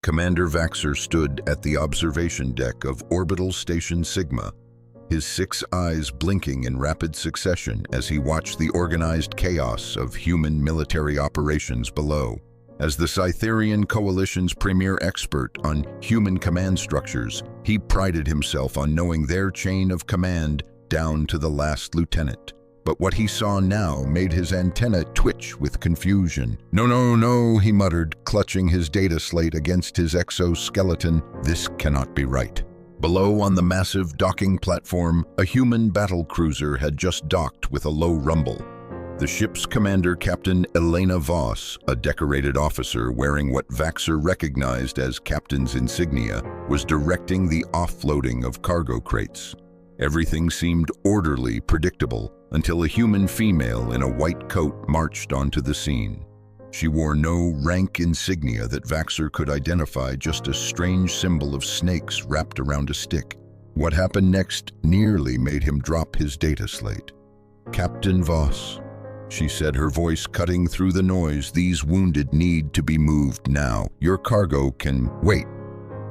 Commander Vaxer stood at the observation deck of Orbital Station Sigma, his 6 eyes blinking in rapid succession as he watched the organized chaos of human military operations below. As the Cytherian Coalition's premier expert on human command structures, he prided himself on knowing their chain of command down to the last lieutenant. But what he saw now made his antenna twitch with confusion. "No, no, no," he muttered, clutching his data slate against his exoskeleton. "This cannot be right." Below on the massive docking platform, a human battle cruiser had just docked with a low rumble. The ship's commander, Captain Elena Voss, a decorated officer wearing what Vaxer recognized as captain's insignia, was directing the offloading of cargo crates. Everything seemed orderly, predictable, until a human female in a white coat marched onto the scene. She wore no rank insignia that Vaxer could identify, just a strange symbol of snakes wrapped around a stick. What happened next nearly made him drop his data slate. "Captain Voss," she said, her voice cutting through the noise, "these wounded need to be moved now. Your cargo can wait."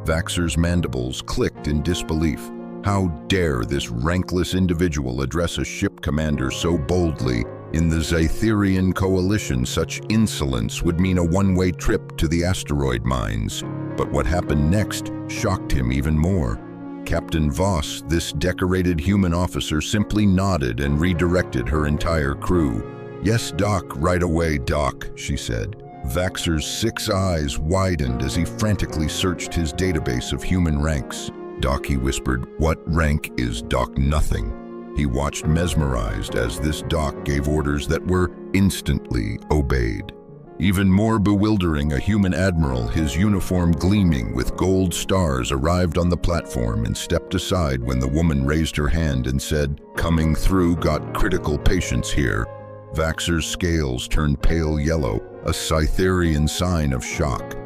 Vaxer's mandibles clicked in disbelief. How dare this rankless individual address a ship commander so boldly? In the Cytherian Coalition, such insolence would mean a one-way trip to the asteroid mines. But what happened next shocked him even more. Captain Voss, this decorated human officer, simply nodded and redirected her entire crew. "Yes, Doc, right away, Doc," she said. Vaxer's 6 eyes widened as he frantically searched his database of human ranks. "Doc," he whispered. "What rank is Doc Nothing?" He watched mesmerized as this Doc gave orders that were instantly obeyed. Even more bewildering, a human admiral, his uniform gleaming with gold stars, arrived on the platform and stepped aside when the woman raised her hand and said, "Coming through, got critical patients here." Vaxer's scales turned pale yellow, a Cytherian sign of shock.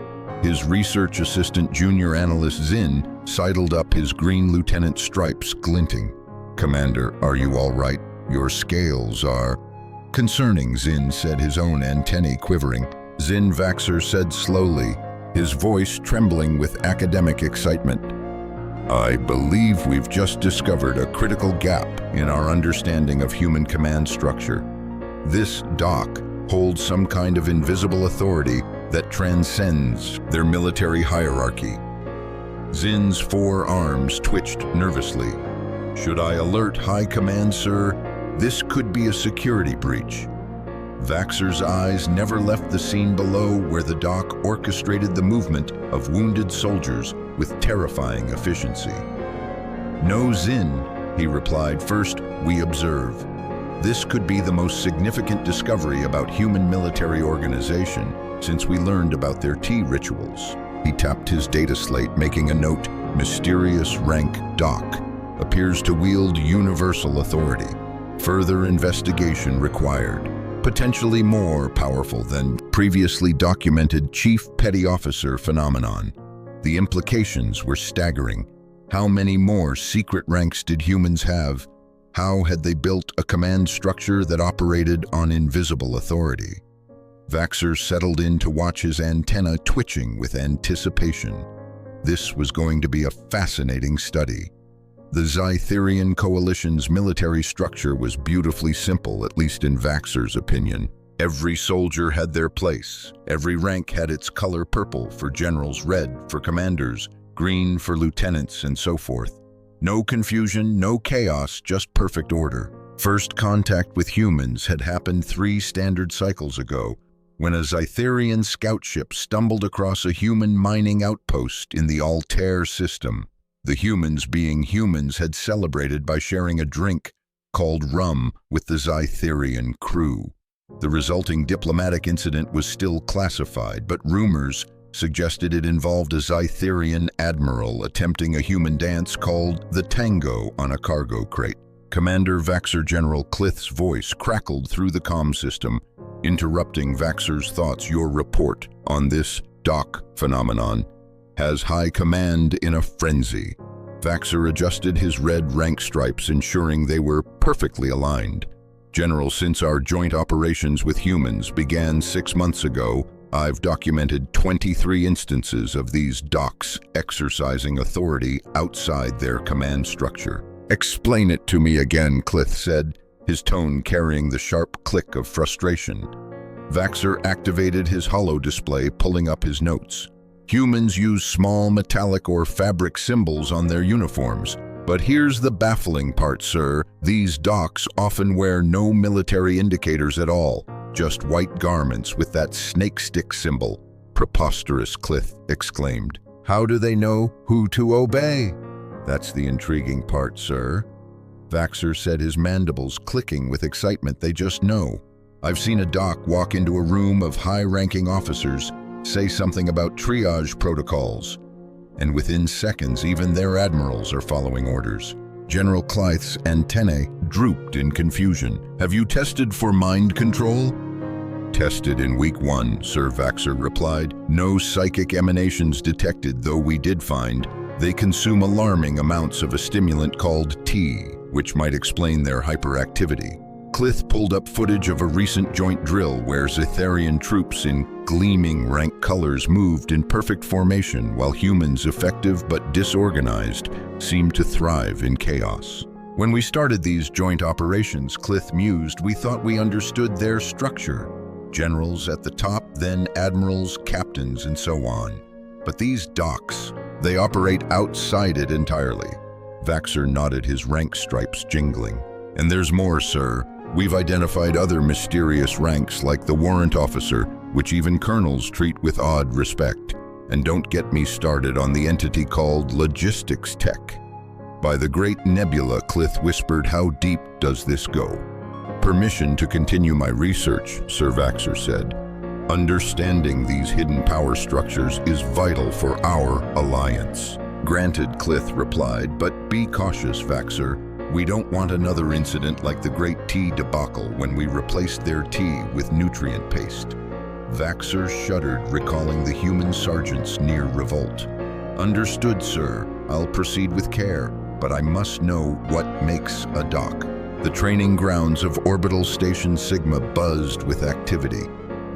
His research assistant, junior analyst Zin, sidled up, his green lieutenant stripes glinting. "Commander, are you all right? Your scales are..." "Concerning," Zin said, his own antennae quivering. "Zin," Vaxer said slowly, his voice trembling with academic excitement. "I believe we've just discovered a critical gap in our understanding of human command structure. This Doc holds some kind of invisible authority that transcends their military hierarchy." Zin's 4 arms twitched nervously. "Should I alert High Command, sir? This could be a security breach." Vaxer's eyes never left the scene below, where the Doc orchestrated the movement of wounded soldiers with terrifying efficiency. "No, Zin," he replied. "First, we observe. This could be the most significant discovery about human military organization since we learned about their tea rituals." He tapped his data slate, making a note. "Mysterious rank Doc. Appears to wield universal authority. Further investigation required. Potentially more powerful than previously documented Chief Petty Officer phenomenon." The implications were staggering. How many more secret ranks did humans have? How had they built a command structure that operated on invisible authority? Vaxer settled in to watch his antenna twitching with anticipation. This was going to be a fascinating study. The Cytherian Coalition's military structure was beautifully simple, at least in Vaxer's opinion. Every soldier had their place. Every rank had its color: purple for generals, red for commanders, green for lieutenants, and so forth. No confusion, no chaos, just perfect order. First contact with humans had happened 3 standard cycles ago, when a Cytherian scout ship stumbled across a human mining outpost in the Altair system. The humans, being humans, had celebrated by sharing a drink called rum with the Cytherian crew. The resulting diplomatic incident was still classified, but rumors suggested it involved a Cytherian admiral attempting a human dance called the tango on a cargo crate. Commander Vaxer, General Clith's voice crackled through the comm system, interrupting Vaxer's thoughts. "Your report on this Doc phenomenon has High Command in a frenzy." Vaxer adjusted his red rank stripes, ensuring they were perfectly aligned. "General, since our joint operations with humans began 6 months ago, I've documented 23 instances of these docs exercising authority outside their command structure. Explain it to me again, Clith said, his tone carrying the sharp click of frustration. Vaxer activated his holo display, pulling up his notes. Humans use small metallic or fabric symbols on their uniforms. But here's the baffling part, sir. These docs often wear no military indicators at all, just white garments with that snake stick symbol. Preposterous, Clith exclaimed. How do they know who to obey? That's the intriguing part, sir. Vaxer said, his mandibles clicking with excitement. They just know. I've seen a doc walk into a room of high-ranking officers, say something about triage protocols, and within seconds, even their admirals are following orders. General Clith's antennae drooped in confusion. Have you tested for mind control? Tested in week 1, Sir Vaxer replied. No psychic emanations detected, though we did find they consume alarming amounts of a stimulant called T, which might explain their hyperactivity. Clith pulled up footage of a recent joint drill where Zytharian troops in gleaming rank colors moved in perfect formation while humans, effective but disorganized, seemed to thrive in chaos. When we started these joint operations, Clith mused, we thought we understood their structure. Generals at the top, then admirals, captains, and so on. But these docs, they operate outside it entirely. Vaxer nodded, his rank stripes jingling. And there's more, sir. We've identified other mysterious ranks like the warrant officer, which even colonels treat with odd respect. And don't get me started on the entity called logistics tech. By the great nebula, Clith whispered, how deep does this go? Permission to continue my research, Sir Vaxer said. Understanding these hidden power structures is vital for our alliance. Granted, Clith replied, but be cautious, Vaxer. We don't want another incident like the Great Tea debacle when we replaced their tea with nutrient paste. Vaxer shuddered, recalling the human sergeant's near revolt. Understood, sir. I'll proceed with care, but I must know what makes a doc. The training grounds of Orbital Station Sigma buzzed with activity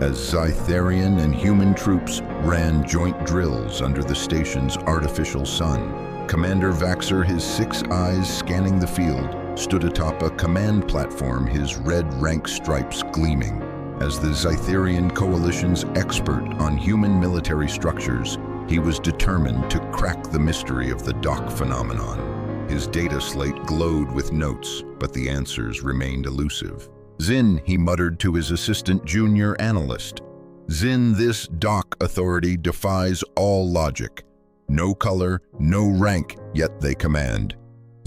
as Zytharian and human troops ran joint drills under the station's artificial sun. Commander Vaxer, his 6 eyes scanning the field, stood atop a command platform, his red rank stripes gleaming. As the Zytharian Coalition's expert on human military structures, he was determined to crack the mystery of the doc phenomenon. His data slate glowed with notes, but the answers remained elusive. Zin, he muttered to his assistant junior analyst. Zin, this doc authority defies all logic. No color, no rank, yet they command.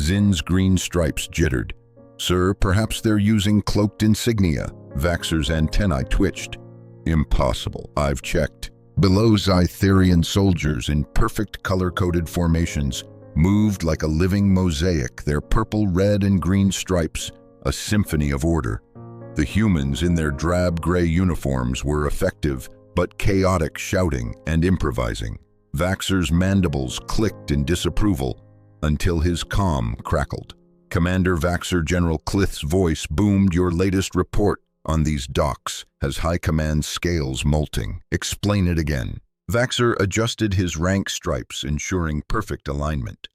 Zin's green stripes jittered. Sir, perhaps they're using cloaked insignia. Vaxer's antennae twitched. Impossible, I've checked. Below, Zytharian soldiers in perfect color-coded formations moved like a living mosaic, their purple, red, and green stripes, a symphony of order. The humans in their drab gray uniforms were effective, but chaotic, shouting and improvising. Vaxer's mandibles clicked in disapproval until his comm crackled. Commander Vaxer, General Clith's voice boomed, your latest report on these docs has high command scales molting. Explain it again. Vaxer adjusted his rank stripes, ensuring perfect alignment.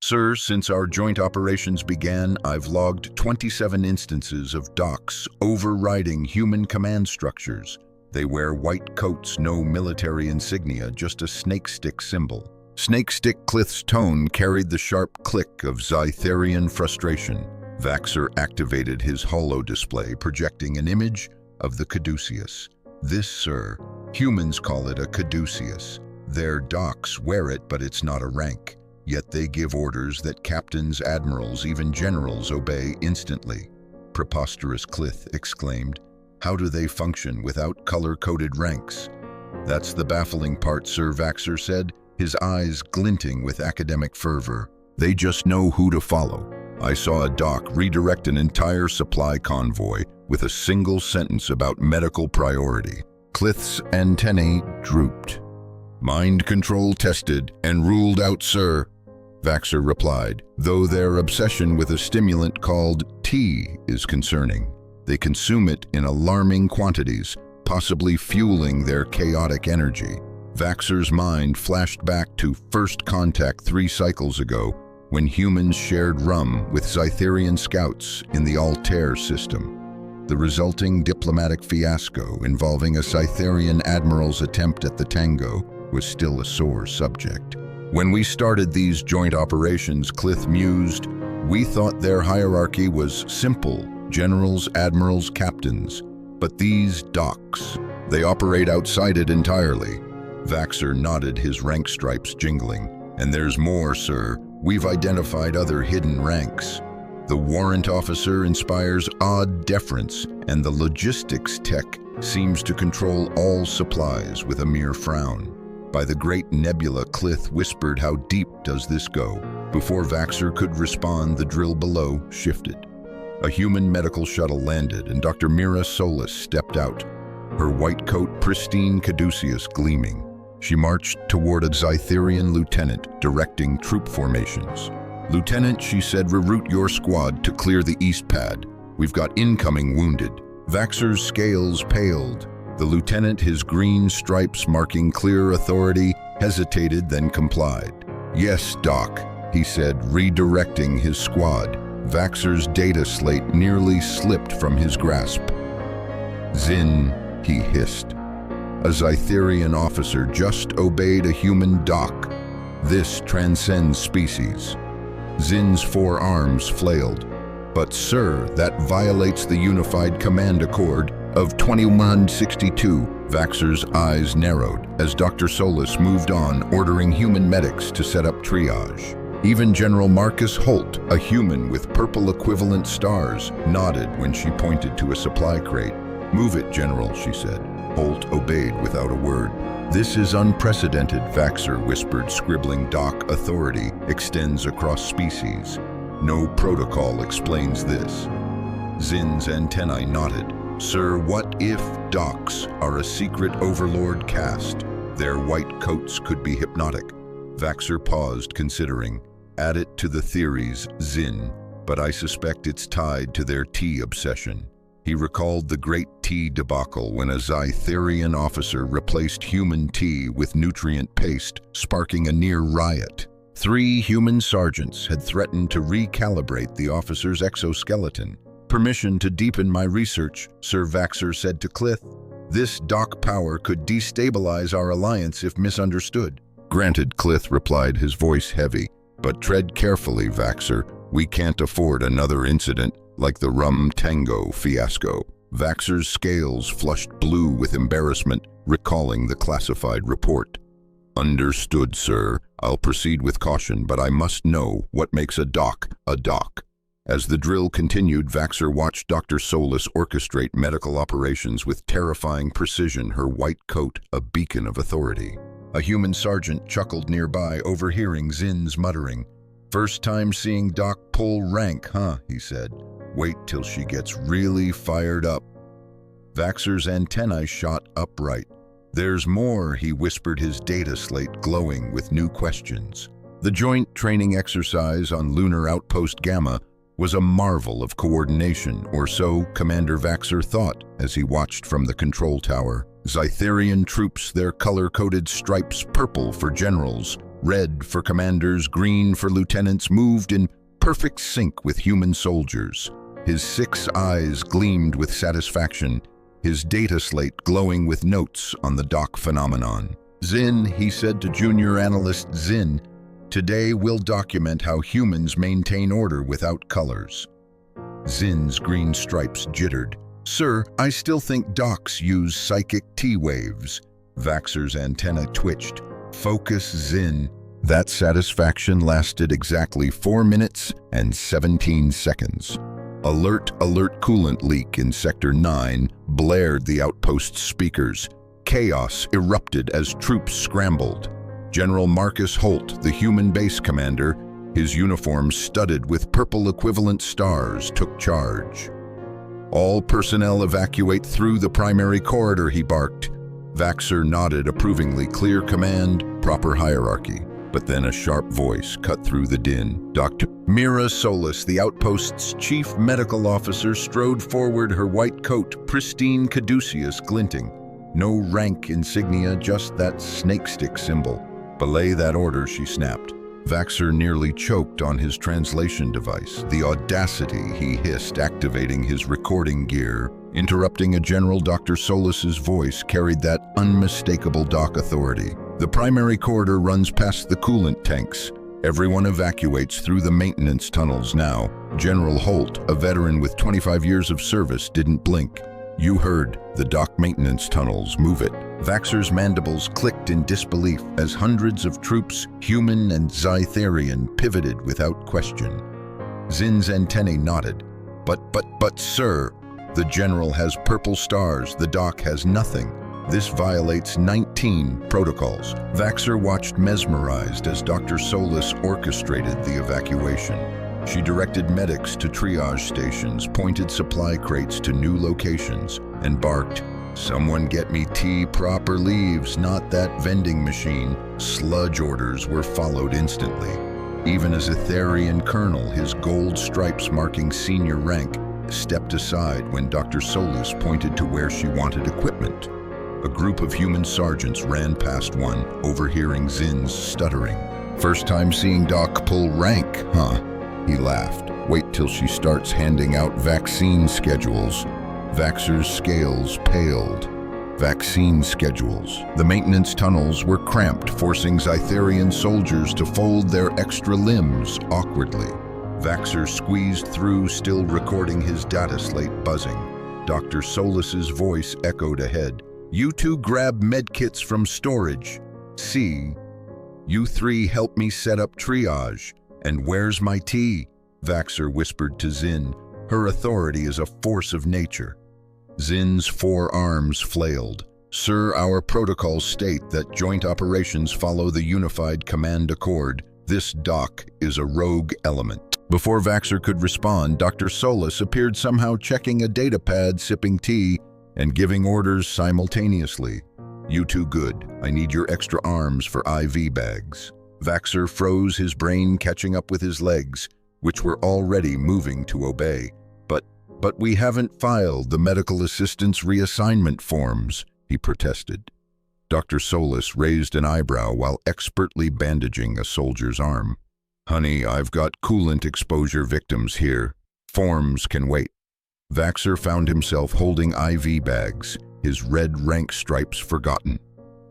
Sir, since our joint operations began, I've logged 27 instances of docs overriding human command structures. They wear white coats, no military insignia, just a snake stick symbol. Snake stick, Clith's tone carried the sharp click of Zytharian frustration. Vaxer activated his holo display, projecting an image of the caduceus. This, sir, humans call it a caduceus. Their docs wear it, but it's not a rank. Yet they give orders that captains, admirals, even generals obey instantly. Preposterous, Clith exclaimed. How do they function without color-coded ranks? That's the baffling part, Sir Vaxer said, his eyes glinting with academic fervor. They just know who to follow. I saw a doc redirect an entire supply convoy with a single sentence about medical priority. Clith's antennae drooped. Mind control tested and ruled out, sir, Vaxer replied, though their obsession with a stimulant called T is concerning. They consume it in alarming quantities, possibly fueling their chaotic energy. Vaxxer's mind flashed back to first contact 3 cycles ago, when humans shared rum with Zytherian scouts in the Altair system. The resulting diplomatic fiasco involving a Zytherian admiral's attempt at the tango was still a sore subject. When we started these joint operations, Clith mused, we thought their hierarchy was simple, generals, admirals, captains. But these docks, they operate outside it entirely. Vaxxer nodded, his rank stripes jingling. And there's more, sir. We've identified other hidden ranks. The warrant officer inspires odd deference, and the logistics tech seems to control all supplies with a mere frown. By the great nebula, Clith whispered, how deep does this go? Before Vaxxer could respond, the drill below shifted. A human medical shuttle landed, and Dr. Mira Solis stepped out, her white coat pristine, caduceus gleaming. She marched toward a Zytherian lieutenant directing troop formations. Lieutenant, she said, reroute your squad to clear the east pad. We've got incoming wounded. Vaxxer's scales paled. The lieutenant, his green stripes marking clear authority, hesitated, then complied. Yes, Doc, he said, redirecting his squad. Vaxxer's data slate nearly slipped from his grasp. Zin, he hissed. A Zytherian officer just obeyed a human doc. This transcends species. Zin's 4 arms flailed. But sir, that violates the unified command accord of 2162. Vaxxer's eyes narrowed as Dr. Solis moved on, ordering human medics to set up triage. Even General Marcus Holt, a human with purple equivalent stars, nodded when she pointed to a supply crate. Move it, General, she said. Holt obeyed without a word. This is unprecedented, Vaxxer whispered, scribbling. Doc authority extends across species. No protocol explains this. Zin's antennae nodded. Sir, what if docs are a secret overlord caste? Their white coats could be hypnotic. Vaxxer paused, considering. Add it to the theories, Zin, but I suspect it's tied to their tea obsession. He recalled the great tea debacle when a Zytherian officer replaced human tea with nutrient paste, sparking a near riot. 3 human sergeants had threatened to recalibrate the officer's exoskeleton. Permission to deepen my research, Sir Vaxxer said to Clith. This doc power could destabilize our alliance if misunderstood. Granted, Clith replied, his voice heavy. But tread carefully, Vaxxer. We can't afford another incident like the rum tango fiasco. Vaxxer's scales flushed blue with embarrassment, recalling the classified report. Understood, sir. I'll proceed with caution, but I must know what makes a doc a doc. As the drill continued, Vaxxer watched Dr. Solis orchestrate medical operations with terrifying precision, her white coat a beacon of authority. A human sergeant chuckled nearby, overhearing Zin's muttering. First time seeing Doc pull rank, huh? He said. Wait till she gets really fired up. Vaxxer's antennae shot upright. There's more, he whispered, his data slate glowing with new questions. The joint training exercise on Lunar Outpost Gamma was a marvel of coordination, or so Commander Vaxxer thought as he watched from the control tower. Zytherian troops, their color-coded stripes purple for generals, red for commanders, green for lieutenants, moved in perfect sync with human soldiers. His 6 eyes gleamed with satisfaction, his data slate glowing with notes on the doc phenomenon. Zin, he said to junior analyst Zin, today we'll document how humans maintain order without colors. Zin's green stripes jittered. Sir, I still think docs use psychic T-waves. Vaxxer's antenna twitched. Focus, Zin. That satisfaction lasted exactly 4 minutes and 17 seconds. Alert, alert, coolant leak in Sector 9 blared the outpost's speakers. Chaos erupted as troops scrambled. General Marcus Holt, the human base commander, his uniform studded with purple equivalent stars, took charge. All personnel evacuate through the primary corridor, he barked. Vaxxer nodded approvingly. Clear command, proper hierarchy. But then a sharp voice cut through the din. Dr. Mira Solis, the outpost's chief medical officer, strode forward, her white coat, pristine caduceus, glinting. No rank insignia, just that snake stick symbol. "Belay that order," she snapped. Vaxer nearly choked on his translation device. The audacity, he hissed, activating his recording gear. Interrupting a General Dr. Solis's voice carried that unmistakable dock authority. "The primary corridor runs past the coolant tanks. Everyone evacuates through the maintenance tunnels now." General Holt, a veteran with 25 years of service, didn't blink. "You heard, the dock maintenance tunnels, move it." Vaxer's mandibles clicked in disbelief as hundreds of troops, human and Zytherian, pivoted without question. Zin's antennae nodded. But, sir, the General has purple stars, the dock has nothing. This violates 19 protocols." Vaxer watched mesmerized as Dr. Solis orchestrated the evacuation. She directed medics to triage stations, pointed supply crates to new locations, and barked, "Someone get me tea, proper leaves, not that vending machine." Sludge orders were followed instantly. Even as Etherian colonel, his gold stripes marking senior rank, stepped aside when Dr. Solis pointed to where she wanted equipment. A group of human sergeants ran past one, overhearing Zin's stuttering. "First time seeing Doc pull rank, huh?" He laughed. "Wait till she starts handing out vaccine schedules." Vaxer's scales paled. Vaccine schedules. The maintenance tunnels were cramped, forcing Zytherian soldiers to fold their extra limbs awkwardly. Vaxer squeezed through, still recording his data slate buzzing. Dr. Solis's voice echoed ahead. "You two grab medkits from storage. C. You three help me set up triage. And where's my tea?" Vaxer whispered to Zin. Her authority is a force of nature. Zin's 4 arms flailed. "Sir, our protocols state that joint operations follow the unified command accord. This dock is a rogue element." Before Vaxer could respond, Dr. Solis appeared, somehow checking a data pad, sipping tea, and giving orders simultaneously. "You two good. I need your extra arms for IV bags." Vaxer froze, his brain catching up with his legs, which were already moving to obey. But we haven't filed the medical assistance reassignment forms," he protested. Dr. Solis raised an eyebrow while expertly bandaging a soldier's arm. "Honey, I've got coolant exposure victims here. Forms can wait." Vaxer found himself holding IV bags, his red rank stripes forgotten.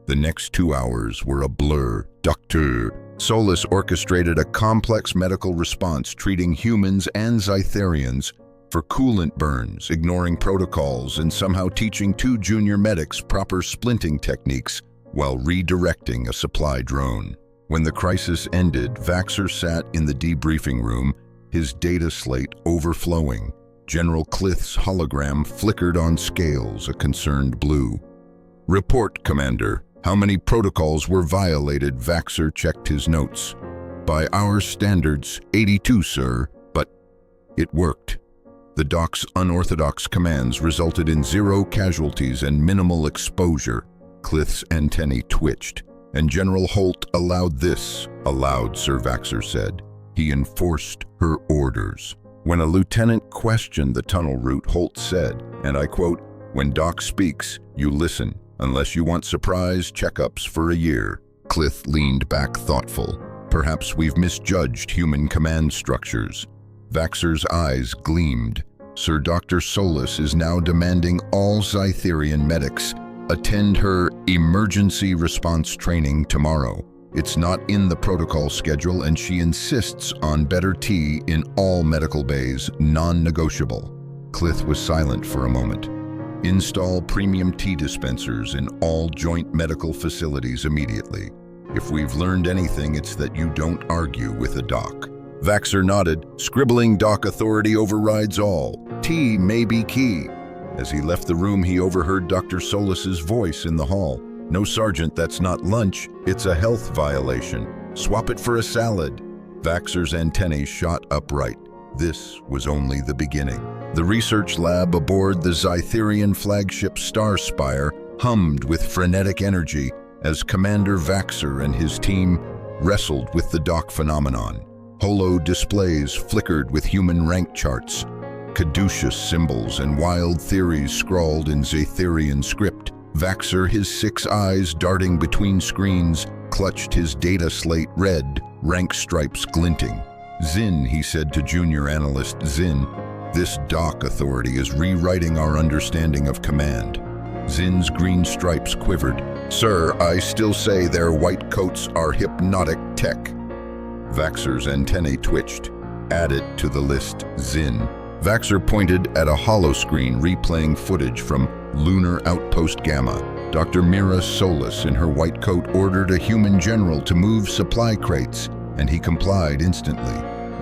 The next 2 hours were a blur. Dr. Solis orchestrated a complex medical response, treating humans and Zytherians for coolant burns, ignoring protocols, and somehow teaching 2 junior medics proper splinting techniques while redirecting a supply drone. When the crisis ended, Vaxer sat in the debriefing room, his data slate overflowing. General Clith's hologram flickered on scales, a concerned blue. "Report, Commander. How many protocols were violated?" Vaxer checked his notes. "By our standards, 82, sir, but it worked." The dock's unorthodox commands resulted in 0 casualties and minimal exposure. Clith's antennae twitched. "And General Holt allowed this." "Allowed," Sir Vaxer said. He enforced her orders. When a lieutenant questioned the tunnel route, Holt said, and I quote, "When Doc speaks, you listen, unless you want surprise checkups for a year." Clith leaned back thoughtful. "Perhaps we've misjudged human command structures." Vaxer's eyes gleamed. "Sir Dr. Solis is now demanding all Zytherian medics attend her emergency response training tomorrow. It's not in the protocol schedule, and she insists on better tea in all medical bays, non-negotiable." Clith was silent for a moment. "Install premium tea dispensers in all joint medical facilities immediately. If we've learned anything, it's that you don't argue with a doc." Vaxer nodded. "Scribbling doc authority overrides all. Tea may be key." As he left the room, he overheard Dr. Solis's voice in the hall. "No, Sergeant, that's not lunch. It's a health violation. Swap it for a salad." Vaxer's antennae shot upright. This was only the beginning. The research lab aboard the Zytherian flagship Starspire hummed with frenetic energy as Commander Vaxer and his team wrestled with the dock phenomenon. Holo displays flickered with human rank charts, caduceus symbols and wild theories scrawled in Zytherian script. Vaxxer, his 6 eyes darting between screens, clutched his data slate red, rank stripes glinting. "Zin," he said to junior analyst Zin, "this doc authority is rewriting our understanding of command." Zin's green stripes quivered. "Sir, I still say their white coats are hypnotic tech." Vaxxer's antennae twitched. "Add it to the list, Zin." Vaxxer pointed at a holoscreen replaying footage from Lunar Outpost Gamma. Dr. Mira Solis in her white coat ordered a human general to move supply crates, and he complied instantly.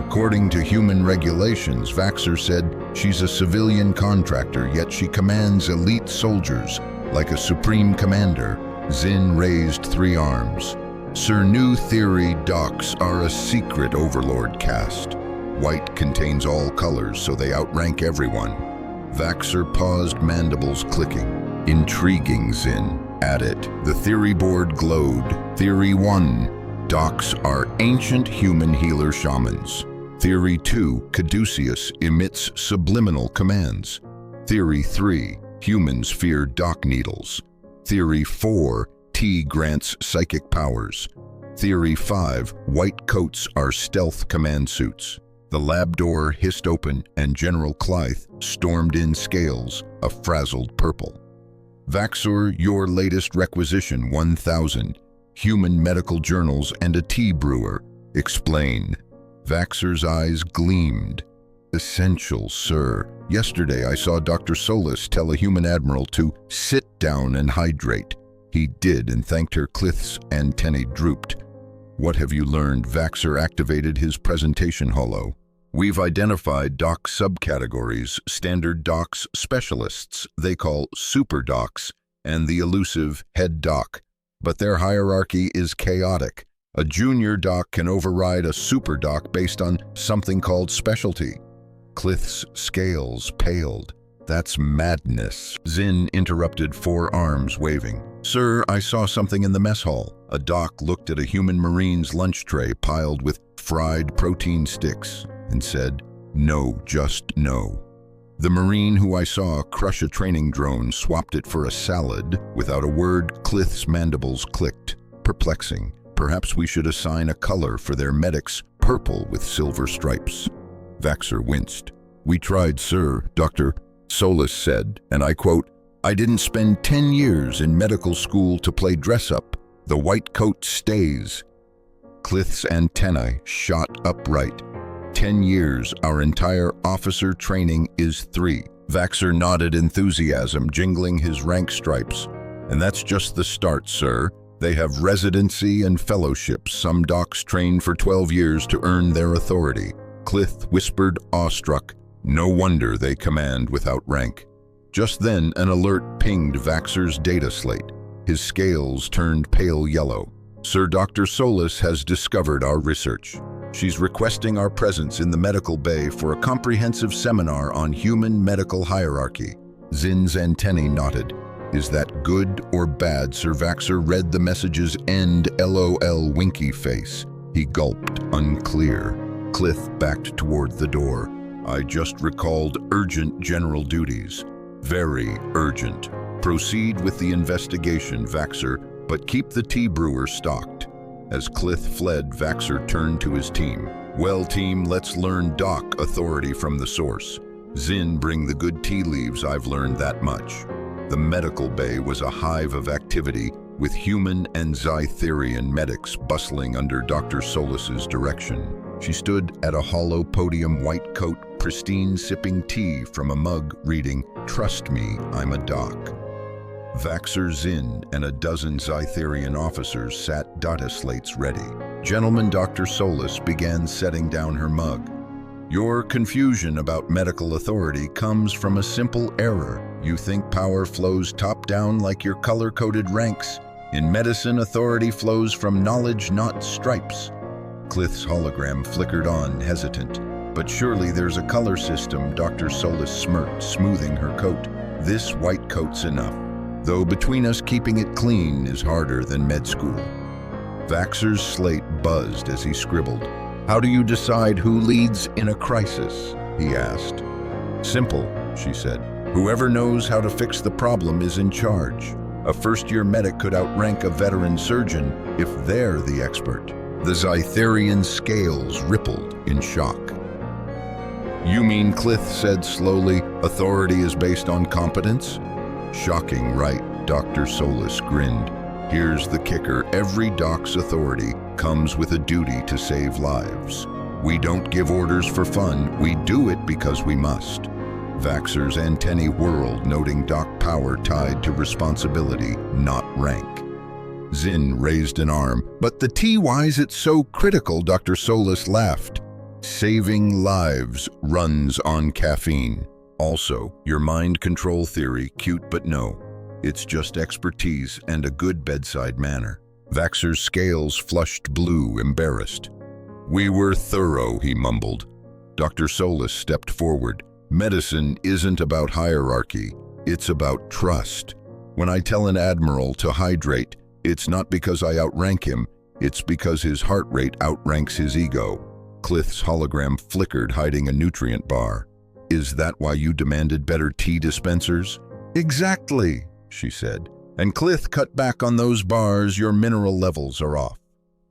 According to human regulations, Vaxxer said she's a civilian contractor, yet she commands elite soldiers like a supreme commander. Zin raised 3 arms. "Sir, new theory docs are a secret overlord caste. White contains all colors, so they outrank everyone." Vaxxer paused, mandibles clicking. "Intriguing, Zin. Add it." The theory board glowed. Theory 1. Docs are ancient human healer shamans. Theory 2. Caduceus emits subliminal commands. Theory 3. Humans fear doc needles. Theory 4. T grants psychic powers. Theory 5. White coats are stealth command suits. The lab door hissed open, and General Clythe stormed in, scales a frazzled purple. "Vaxxer, your latest requisition, 1,000. Human medical journals and a tea brewer. Explain." Vaxxer's eyes gleamed. "Essential, sir. Yesterday I saw Dr. Solis tell a human admiral to sit down and hydrate. He did and thanked her." Clythe's antennae drooped. "What have you learned?" Vaxxer activated his presentation holo. "We've identified doc subcategories, standard docs specialists they call super docs, and the elusive head doc. But their hierarchy is chaotic. A junior doc can override a super doc based on something called specialty." Clythe's scales paled. "That's madness." Zin interrupted, 4 arms waving. "Sir, I saw something in the mess hall." A doc looked at a human marine's lunch tray piled with fried protein sticks and said, "No, just no." The marine who I saw crush a training drone swapped it for a salad. Without a word, Clythe's mandibles clicked. "Perplexing. Perhaps we should assign a color for their medics, purple with silver stripes." Vaxxer winced. "We tried, sir," Dr. Solis said, and I quote, "I didn't spend 10 years in medical school to play dress-up. The white coat stays." Clythe's antennae shot upright. 10 years, our entire officer training is 3. Vaxxer nodded enthusiasm, jingling his rank stripes. "And that's just the start, sir. They have residency and fellowships. Some docs train for 12 years to earn their authority." Clythe whispered, awestruck, "No wonder they command without rank." Just then, an alert pinged Vaxxer's data slate. His scales turned pale yellow. "Sir, Dr. Solis has discovered our research. She's requesting our presence in the medical bay for a comprehensive seminar on human medical hierarchy." Zin's antennae nodded. "Is that good or bad?" Sir Vaxxer read the message's end, LOL winky face. He gulped, unclear. Clythe backed toward the door. "I just recalled urgent general duties. Very urgent. Proceed with the investigation, Vaxxer, but keep the tea brewer stocked." As Clythe fled, Vaxxer turned to his team. "Well, team, let's learn doc authority from the source. Zin, bring the good tea leaves, I've learned that much." The medical bay was a hive of activity, with human and Zytherian medics bustling under Dr. Solis's direction. She stood at a hollow podium, white coat, pristine, sipping tea from a mug, reading, "Trust me, I'm a doc." Vaxxer, Zin, and a dozen Zytherian officers sat data slates ready. "Gentlemen," Dr. Solis began, setting down her mug. "Your confusion about medical authority comes from a simple error. You think power flows top-down like your color-coded ranks. In medicine, authority flows from knowledge, not stripes." Clythe's hologram flickered on, hesitant. "But surely there's a color system," Dr. Solis smirked, smoothing her coat. "This white coat's enough. Though between us, keeping it clean is harder than med school." Vaxxer's slate buzzed as he scribbled. "How do you decide who leads in a crisis?" he asked. "Simple," she said. "Whoever knows how to fix the problem is in charge." A first-year medic could outrank a veteran surgeon if they're the expert. The Zytherian scales rippled in shock. "You mean," Clith said slowly, "authority is based on competence?" "Shocking, right?" Dr. Solis grinned. "Here's the kicker. Every doc's authority comes with a duty to save lives. We don't give orders for fun. We do it because we must." Vaxxer's antennae whirled, noting doc power tied to responsibility, not rank. Zinn raised an arm. "But why is it so critical?" Dr. Solis laughed. "Saving lives runs on caffeine. Also, your mind control theory, cute but no. It's just expertise and a good bedside manner." Vaxxer's scales flushed blue, embarrassed. "We were thorough," he mumbled. Dr. Solis stepped forward. "Medicine isn't about hierarchy. It's about trust. When I tell an admiral to hydrate, it's not because I outrank him. It's because his heart rate outranks his ego." Clith's hologram flickered, hiding a nutrient bar. "Is that why you demanded better tea dispensers?" "Exactly," she said. "And Clith, cut back on those bars. Your mineral levels are off."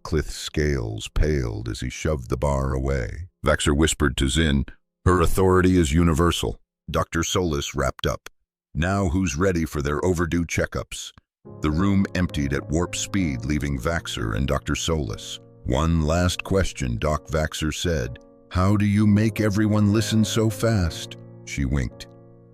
Clith's scales paled as he shoved the bar away. Vaxxer whispered to Zinn, "Her authority is universal." Dr. Solis wrapped up. "Now who's ready for their overdue checkups?" The room emptied at warp speed, leaving Vaxxer and Dr. Solis. "One last question," Doc Vaxxer said. "How do you make everyone listen so fast?" She winked.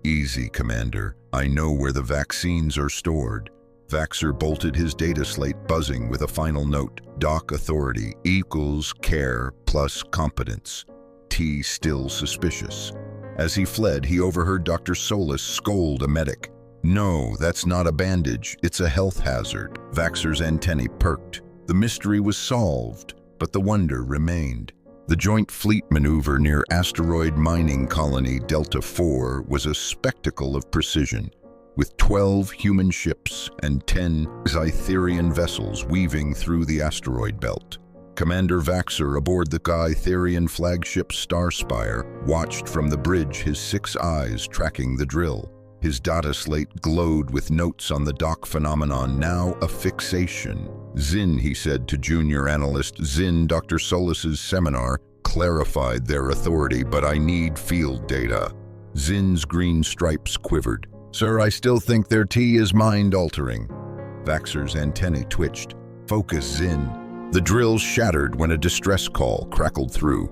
"Easy, Commander. I know where the vaccines are stored." Vaxxer bolted his data slate, buzzing with a final note. Doc authority equals care plus competence. T still suspicious. As he fled, he overheard Dr. Solis scold a medic. "No, that's not a bandage. It's a health hazard." Vaxxer's antennae perked. The mystery was solved, but the wonder remained. The Joint Fleet maneuver near asteroid mining colony Delta IV was a spectacle of precision, with 12 human ships and 10 Zytherian vessels weaving through the asteroid belt. Commander Vaxxer, aboard the Zytherian flagship Starspire, watched from the bridge, his 6 eyes tracking the drill. His data slate glowed with notes on the dock phenomenon, now a fixation. "Zinn," he said to junior analyst Zinn, "Dr. Solis's seminar clarified their authority, but I need field data." Zinn's green stripes quivered. "Sir, I still think their tea is mind-altering." Vaxxer's antennae twitched. "Focus, Zinn." The drill shattered when a distress call crackled through.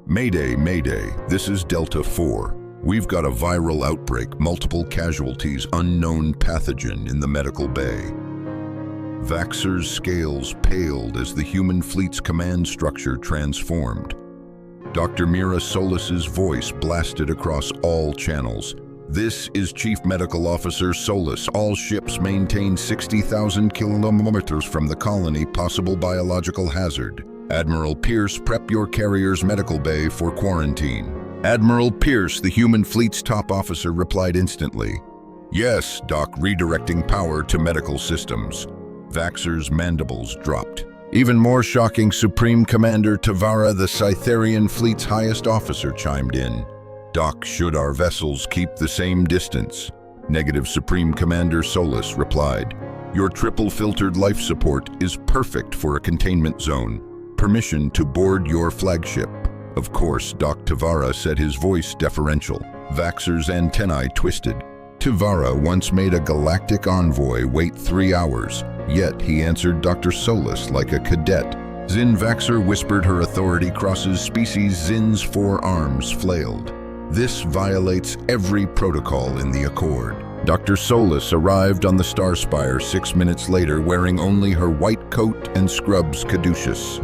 "Mayday, Mayday, this is Delta IV. We've got a viral outbreak, multiple casualties, unknown pathogen in the medical bay." Vaxxer's scales paled as the human fleet's command structure transformed. Dr. Mira Solis's voice blasted across all channels. "This is Chief Medical Officer Solis. All ships maintain 60,000 kilometers from the colony, possible biological hazard. Admiral Pierce, prep your carrier's medical bay for quarantine." Admiral Pierce, the human fleet's top officer, replied instantly. "Yes, Doc, redirecting power to medical systems." Vaxxer's mandibles dropped. Even more shocking, Supreme Commander Tavara, the Zytherian fleet's highest officer, chimed in. "Doc, should our vessels keep the same distance?" Negative, Supreme Commander Solis replied. "Your triple-filtered life support is perfect for a containment zone. Permission to board your flagship." "Of course," Doc Tavara said, his voice deferential. Vaxxer's antennae twisted. Tavara once made a galactic envoy wait 3 hours, yet he answered Dr. Solis like a cadet. Zinn, Vaxxer whispered, "Her authority crosses species." Zinn's 4 arms flailed. "This violates every protocol in the Accord." Dr. Solis arrived on the Starspire 6 minutes later, wearing only her white coat and scrubs caduceus.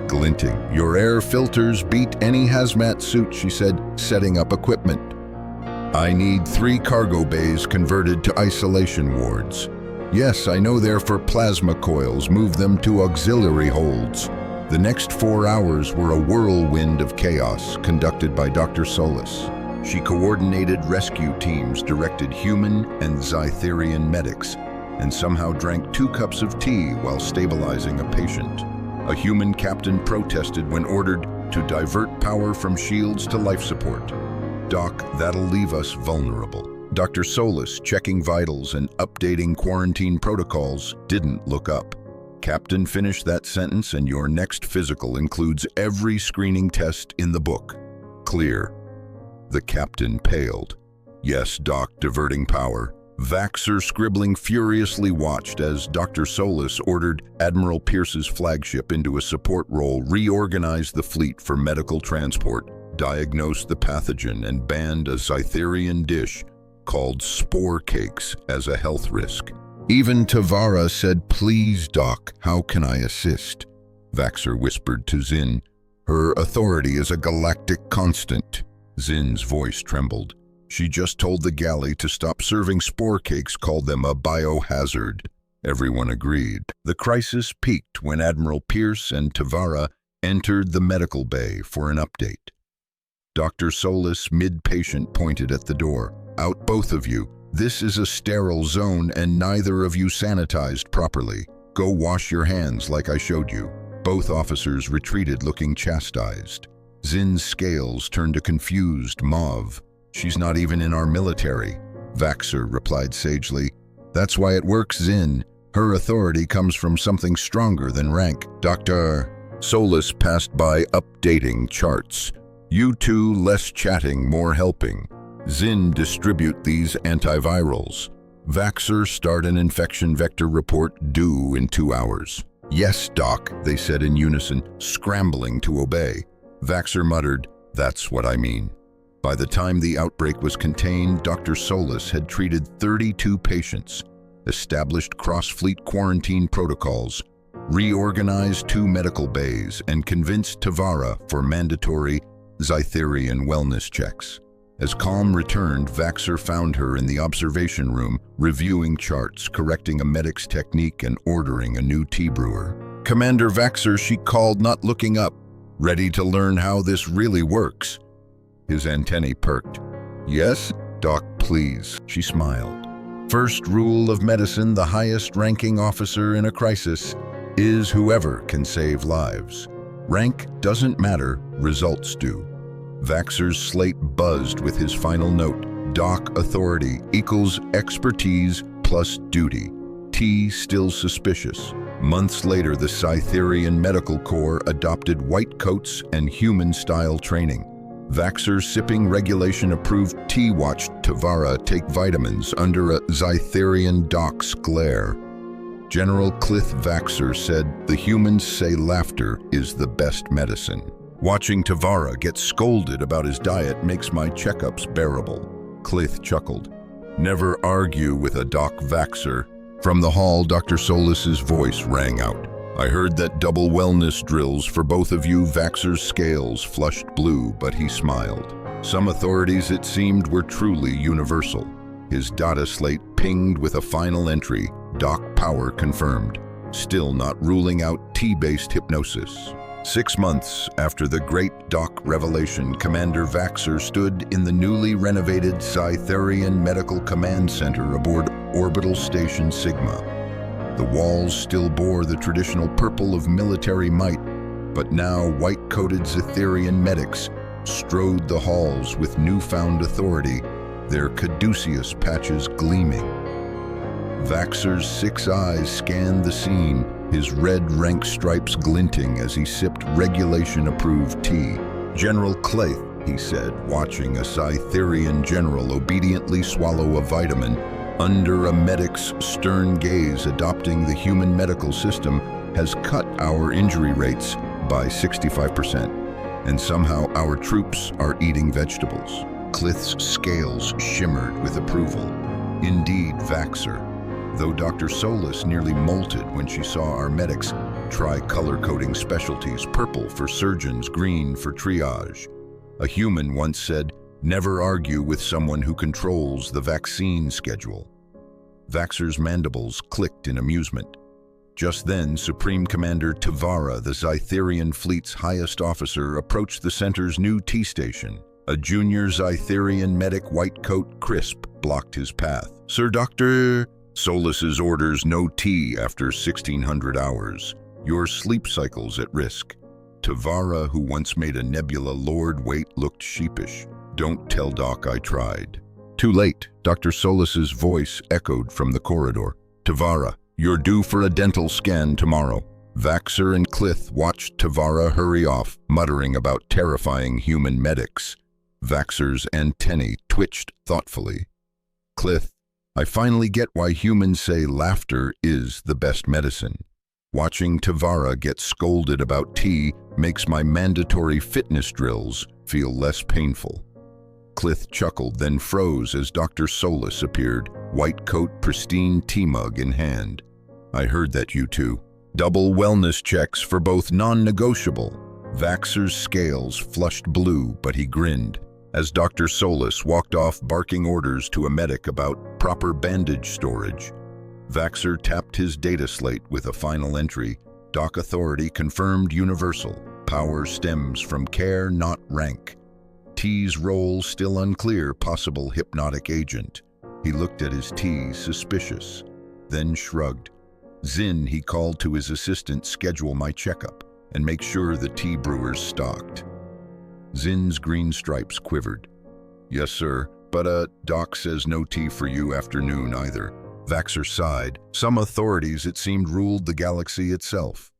Glinting. "Your air filters beat any hazmat suit," she said, setting up equipment. "I need 3 cargo bays converted to isolation wards." "Yes, I know they're for plasma coils. Move them to auxiliary holds." The next 4 hours were a whirlwind of chaos conducted by Dr. Solis. She coordinated rescue teams, directed human and Zytherian medics, and somehow drank 2 cups of tea while stabilizing a patient. A human captain protested when ordered to divert power from shields to life support. "Doc, that'll leave us vulnerable." Dr. Solis, checking vitals and updating quarantine protocols, didn't look up. Captain, finish that sentence and your next physical includes every screening test in the book. Clear. The captain paled. Yes, Doc, diverting power. Vaxxer, scribbling, furiously watched as Dr. Solis ordered Admiral Pierce's flagship into a support role, reorganized the fleet for medical transport, diagnosed the pathogen, and banned a Cytherian dish called spore cakes as a health risk. Even Tavara said, "Please, Doc, how can I assist?" Vaxxer whispered to Zin, "Her authority is a galactic constant." Zin's voice trembled. She just told the galley to stop serving spore cakes, called them a biohazard. Everyone agreed. The crisis peaked when Admiral Pierce and Tavara entered the medical bay for an update. Dr. Solis, mid-patient, pointed at the door. "Out, both of you. This is a sterile zone and neither of you sanitized properly. Go wash your hands like I showed you." Both officers retreated, looking chastised. Zin's scales turned a confused mauve. "She's not even in our military," Vaxxer replied sagely. "That's why it works, Zin. Her authority comes from something stronger than rank." Dr. Solis passed by, updating charts. "You two, less chatting, more helping. Zin, distribute these antivirals. Vaxxer, start an infection vector report due in 2 hours." "Yes, Doc," they said in unison, scrambling to obey. Vaxxer muttered, "That's what I mean." By the time the outbreak was contained, Dr. Solis had treated 32 patients, established cross-fleet quarantine protocols, reorganized 2 medical bays, and convinced Tavara for mandatory Cytherian wellness checks. As calm returned, Vaxxer found her in the observation room, reviewing charts, correcting a medic's technique, and ordering a new tea brewer. "Commander Vaxxer," she called, not looking up. "Ready to learn how this really works?" His antennae perked. "Yes, Doc, please," she smiled. "First rule of medicine, the highest ranking officer in a crisis is whoever can save lives. Rank doesn't matter, results do." Vaxxer's slate buzzed with his final note. "Doc authority equals expertise plus duty. T still suspicious." Months later, the Cytherian Medical Corps adopted white coats and human-style training. Vaxxer, sipping regulation-approved tea, watched Tavara take vitamins under a Cytherian doc's glare. General Clith Vaxxer said, "The humans say laughter is the best medicine. Watching Tavara get scolded about his diet makes my checkups bearable." Clith chuckled. "Never argue with a Doc Vaxxer." From the hall, Dr. Solis's voice rang out. "I heard that double wellness drills for both of you." Vaxxer's scales flushed blue, but he smiled. Some authorities, it seemed, were truly universal. His data slate pinged with a final entry, "Doc power confirmed." Still not ruling out tea-based hypnosis. 6 months after the great Doc revelation, Commander Vaxxer stood in the newly renovated Cytherian Medical Command Center aboard Orbital Station Sigma. The walls still bore the traditional purple of military might, but now white-coated Cytherian medics strode the halls with newfound authority, their caduceus patches gleaming. Vaxxer's 6 eyes scanned the scene, his red rank stripes glinting as he sipped regulation-approved tea. "General Claith," he said, watching a Cytherian general obediently swallow a vitamin, under a medic's stern gaze. "Adopting the human medical system has cut our injury rates by 65%, and somehow our troops are eating vegetables." Clith's scales shimmered with approval. "Indeed, Vaxxer, though Dr. Solis nearly molted when she saw our medics try color-coding specialties, purple for surgeons, green for triage. A human once said, 'Never argue with someone who controls the vaccine schedule.'" Vaxxer's mandibles clicked in amusement. Just then, Supreme Commander Tavara, the Cytherian fleet's highest officer, approached the center's new tea station. A junior Cytherian medic, white coat crisp, blocked his path. "Sir Dr. Solis's orders, no tea after 1600 hours. Your sleep cycle's at risk." Tavara, who once made a nebula lord wait, looked sheepish. "Don't tell Doc I tried." Too late, Dr. Solis's voice echoed from the corridor. Tavara, you're due for a dental scan tomorrow. Vaxer and Clith watched Tavara hurry off, muttering about terrifying human medics. Vaxer's antennae twitched thoughtfully. Clith, I finally get why humans say laughter is the best medicine. Watching Tavara get scolded about tea makes my mandatory fitness drills feel less painful. Clith chuckled, then froze as Dr. Solis appeared, white coat, pristine tea mug in hand. I heard that you two. Double wellness checks for both non-negotiable. Vaxer's scales flushed blue, but he grinned as Dr. Solis walked off barking orders to a medic about proper bandage storage. Vaxer tapped his data slate with a final entry. Doc Authority confirmed universal. Power stems from care, not rank. T's role still unclear, possible hypnotic agent. He looked at his tea, suspicious, then shrugged. Zin, he called to his assistant, schedule my checkup and make sure the tea brewer's stocked. Zin's green stripes quivered. Yes, sir, but Doc says no tea for you afternoon either. Vaxer sighed. Some authorities, it seemed, ruled the galaxy itself.